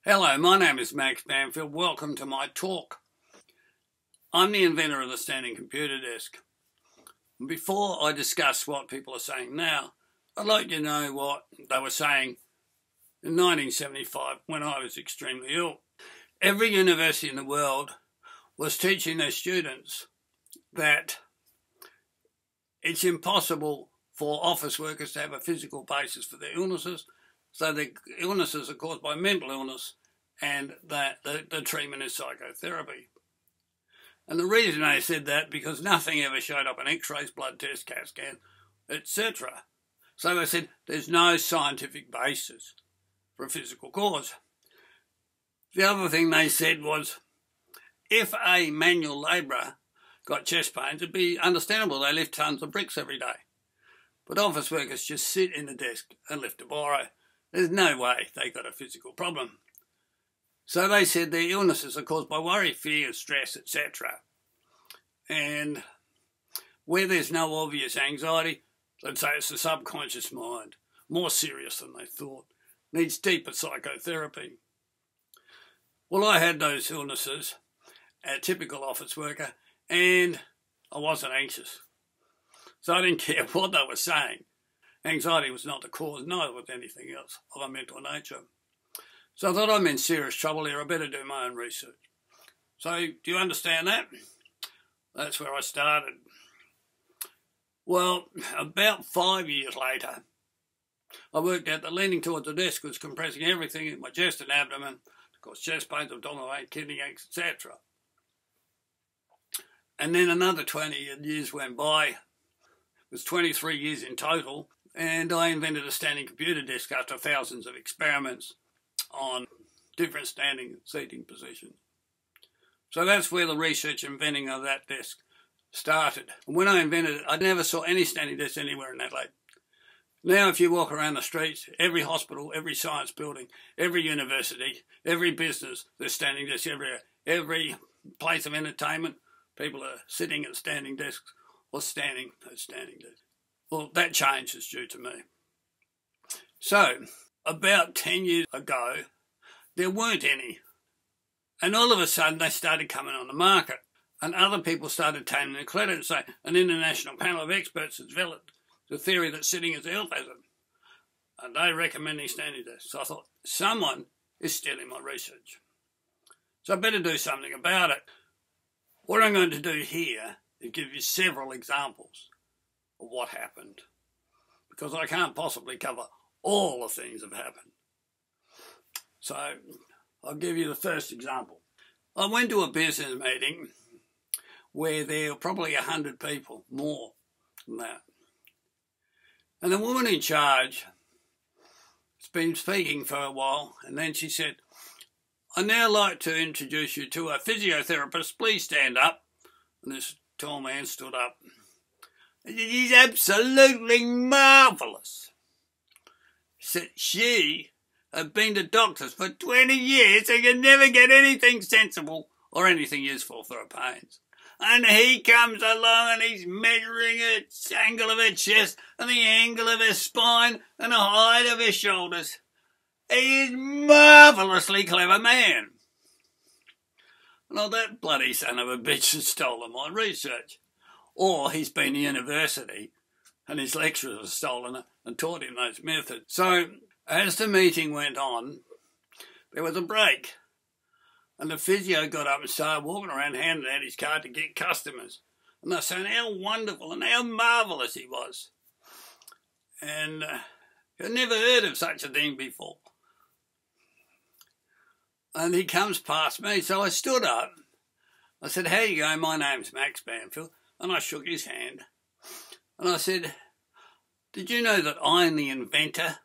Hello, my name is Max Banfield. Welcome to my talk. I'm the inventor of the standing computer desk. Before I discuss what people are saying now, I'd like you to know what they were saying in 1975 when I was extremely ill. Every university in the world was teaching their students that it's impossible for office workers to have a physical basis for their illnesses, so the illnesses are caused by mental illness, and that the treatment is psychotherapy. And the reason they said that, because nothing ever showed up in x-rays, blood tests, CAT scan, etc. So they said there's no scientific basis for a physical cause. The other thing they said was, if a manual labourer got chest pains, it'd be understandable. They lift tons of bricks every day. But office workers just sit in the desk and lift a biro. There's no way they got a physical problem. So they said their illnesses are caused by worry, fear, stress, etc. And where there's no obvious anxiety, they'd say it's the subconscious mind, more serious than they thought, needs deeper psychotherapy. Well, I had those illnesses, a typical office worker, and I wasn't anxious. So I didn't care what they were saying. Anxiety was not the cause, neither was anything else of a mental nature. So I thought I'm in serious trouble here, I better do my own research. So, do you understand that? That's where I started. Well, about 5 years later, I worked out that leaning towards the desk was compressing everything in my chest and abdomen, of course chest pains, abdominal pain, kidney aches, etc. And then another 20 years went by. It was 23 years in total, and I invented a standing computer desk after thousands of experiments on different standing and seating positions. So that's where the research and inventing of that desk started. And when I invented it, I never saw any standing desks anywhere in Adelaide. Now if you walk around the streets, every hospital, every science building, every university, every business, there's standing desks everywhere. Every place of entertainment, people are sitting at standing desks or standing at standing desks. Well, that change is due to me. So, about 10 years ago, there weren't any. And all of a sudden, they started coming on the market. And other people started taking the credit and saying, an international panel of experts has developed the theory that sitting is a health hazard. And they recommending standing desks. So I thought, someone is stealing my research. So I better do something about it. What I'm going to do here is give you several examples of what happened, because I can't possibly cover all the things that have happened. So I'll give you the first example. I went to a business meeting where there were probably 100 people, more than that. And the woman in charge has been speaking for a while, and then she said, I'd now like to introduce you to a physiotherapist. Please stand up. And this tall man stood up. He's absolutely marvellous. He said she had been to doctors for 20 years and could never get anything sensible or anything useful for her pains. And he comes along and he's measuring the angle of her chest and the angle of her spine and the height of her shoulders. He is a marvellously clever man. Well, that bloody son of a bitch has stolen my research. Or he's been to university and his lecturers have stolen it and taught him those methods. So as the meeting went on, there was a break. And the physio got up and started walking around handing out his card to get customers. And they're saying how wonderful and how marvellous he was. And I'd never heard of such a thing before. And he comes past me, so I stood up. I said, how you go? My name's Max Banfield. And I shook his hand. And I said, did you know that I'm the inventor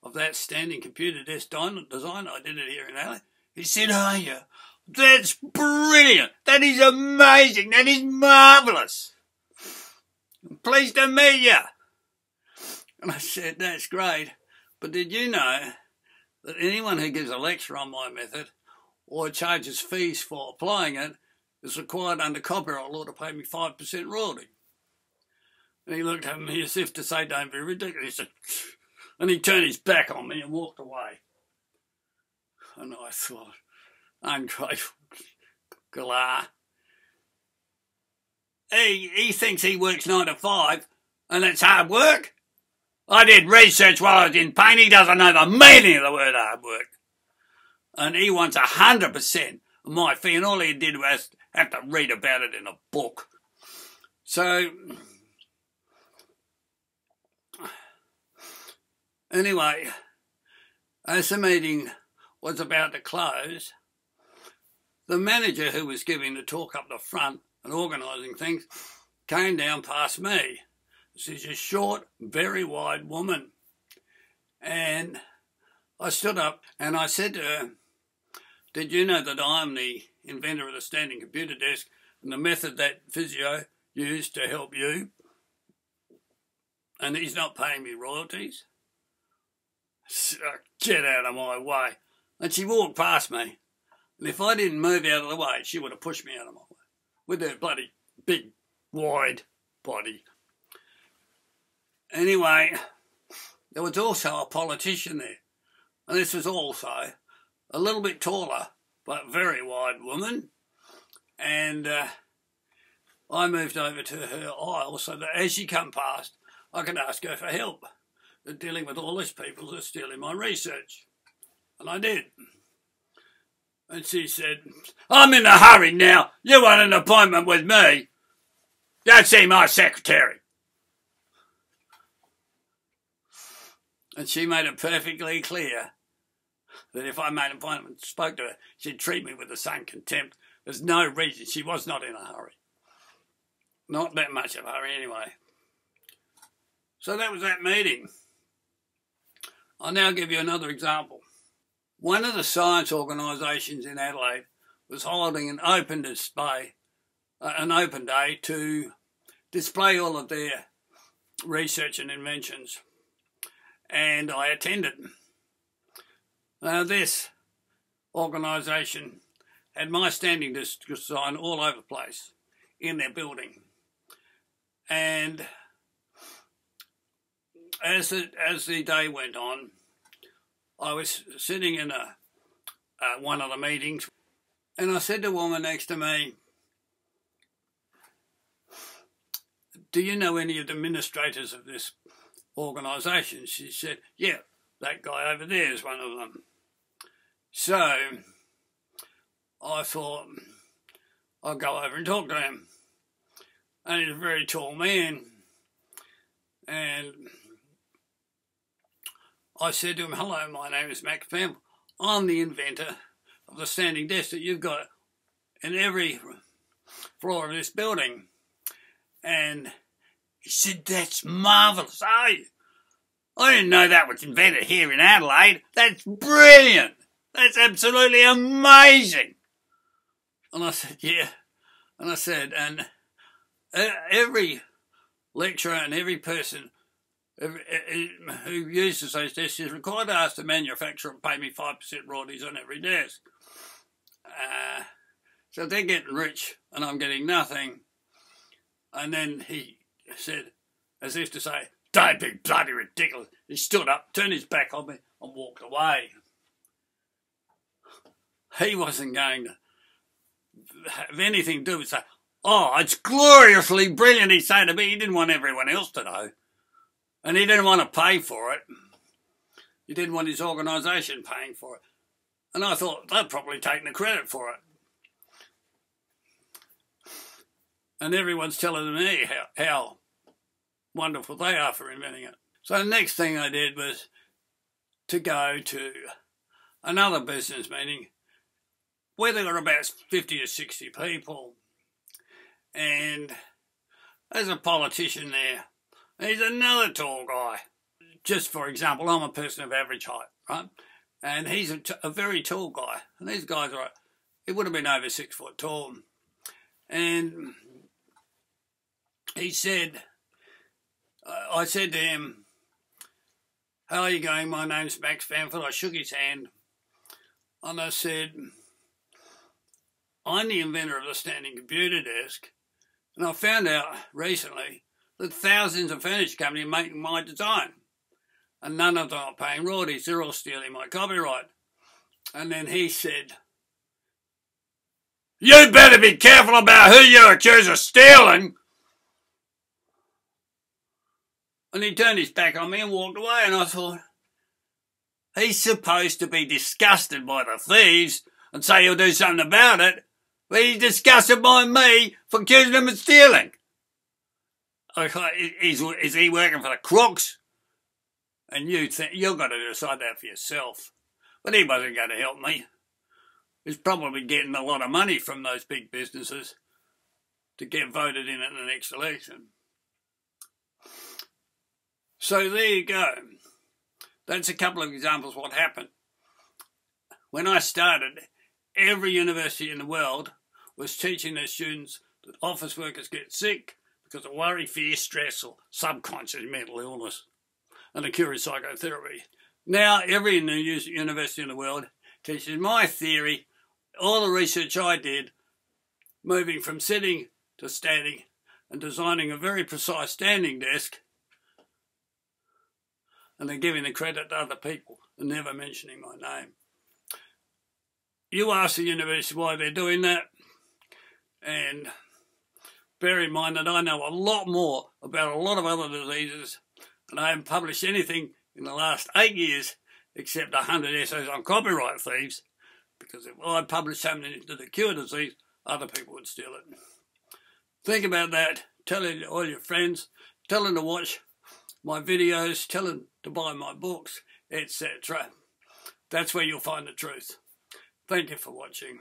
of that standing computer desk design? I did it here in Adelaide. He said, are you? That's brilliant. That is amazing. That is marvellous. I'm pleased to meet you. And I said, that's great. But did you know that anyone who gives a lecture on my method or charges fees for applying it is required under copyright law to pay me 5% royalty? And he looked at me as if to say, don't be ridiculous. And he turned his back on me and walked away. And I thought, ungrateful galah. He thinks he works 9 to 5 and it's hard work. I did research while I was in pain. He doesn't know the meaning of the word hard work. And he wants 100% of my fee, and all he did was have to read about it in a book. So, anyway, as the meeting was about to close, the manager who was giving the talk up the front and organising things came down past me. She's a short, very wide woman. And I stood up and I said to her, "Did you know that I'm the inventor of the standing computer desk and the method that physio used to help you? And he's not paying me royalties? So get out of my way." And she walked past me. And if I didn't move out of the way, she would have pushed me out of my way with her bloody big, wide body. Anyway, there was also a politician there. And this was also a little bit taller, but very wide woman. And I moved over to her aisle so that as she come past, I could ask her for help in dealing with all these people that are stealing my research. And I did. And she said, "I'm in a hurry now. You want an appointment with me? Go see my secretary." And she made it perfectly clear that if I made an appointment and spoke to her, she'd treat me with the same contempt. There's no reason. She was not in a hurry. Not that much of a hurry anyway. So that was that meeting. I'll now give you another example. One of the science organisations in Adelaide was holding an open day to display all of their research and inventions. And I attended. Now this organisation had my standing desk sign all over the place in their building. And as the day went on, I was sitting in one of the meetings, and I said to the woman next to me, "Do you know any of the administrators of this organisation?" She said, "Yeah, that guy over there is one of them." So I thought I'll go over and talk to him. And he's a very tall man. And I said to him, "Hello, my name is Max Pample. I'm the inventor of the standing desk that you've got in every floor of this building." And he said, "That's marvellous, are you? I didn't know that was invented here in Adelaide. That's brilliant. That's absolutely amazing." And I said, "Yeah." And I said, "And every lecturer and every person who uses those desks is required to ask the manufacturer and pay me 5% royalties on every desk. So they're getting rich and I'm getting nothing." And then he said, as if to say, "Don't be bloody ridiculous." He stood up, turned his back on me and walked away. He wasn't going to have anything to do with say, "Oh, it's gloriously brilliant," he'd say to me. He didn't want everyone else to know. And he didn't want to pay for it. He didn't want his organisation paying for it. And I thought they'd probably taken the credit for it. And everyone's telling me how wonderful they are for inventing it. So the next thing I did was to go to another business meeting where there were about 50 or 60 people. And there's a politician there. He's another tall guy. Just for example, I'm a person of average height, right? And he's a very tall guy. And these guys are, he would have been over 6 foot tall. And he said, I said to him, "How are you going? My name's Max Bamford." I shook his hand and I said, "I'm the inventor of the standing computer desk. And I found out recently that thousands of furniture companies are making my design. And none of them are paying royalties. They're all stealing my copyright. And then he said, "You better be careful about who you accuse of stealing." And he turned his back on me and walked away, and I thought, he's supposed to be disgusted by the thieves and say he'll do something about it, but he's disgusted by me for accusing him of stealing. I thought, is he working for the crooks? And you've got to decide that for yourself. But he wasn't going to help me. He's probably getting a lot of money from those big businesses to get voted in at the next election. So there you go. That's a couple of examples of what happened. When I started, every university in the world was teaching their students that office workers get sick because of worry, fear, stress, or subconscious mental illness, and the cure is psychotherapy. Now, every university in the world teaches my theory, all the research I did, moving from sitting to standing and designing a very precise standing desk, and then giving the credit to other people and never mentioning my name. You ask the university why they're doing that, and bear in mind that I know a lot more about a lot of other diseases, and I haven't published anything in the last 8 years except 100 essays on copyright thieves, because if I published something into the cure disease, other people would steal it. Think about that. Tell all your friends. Tell them to watch my videos. Tell them to buy my books, etc. That's where you'll find the truth. Thank you for watching.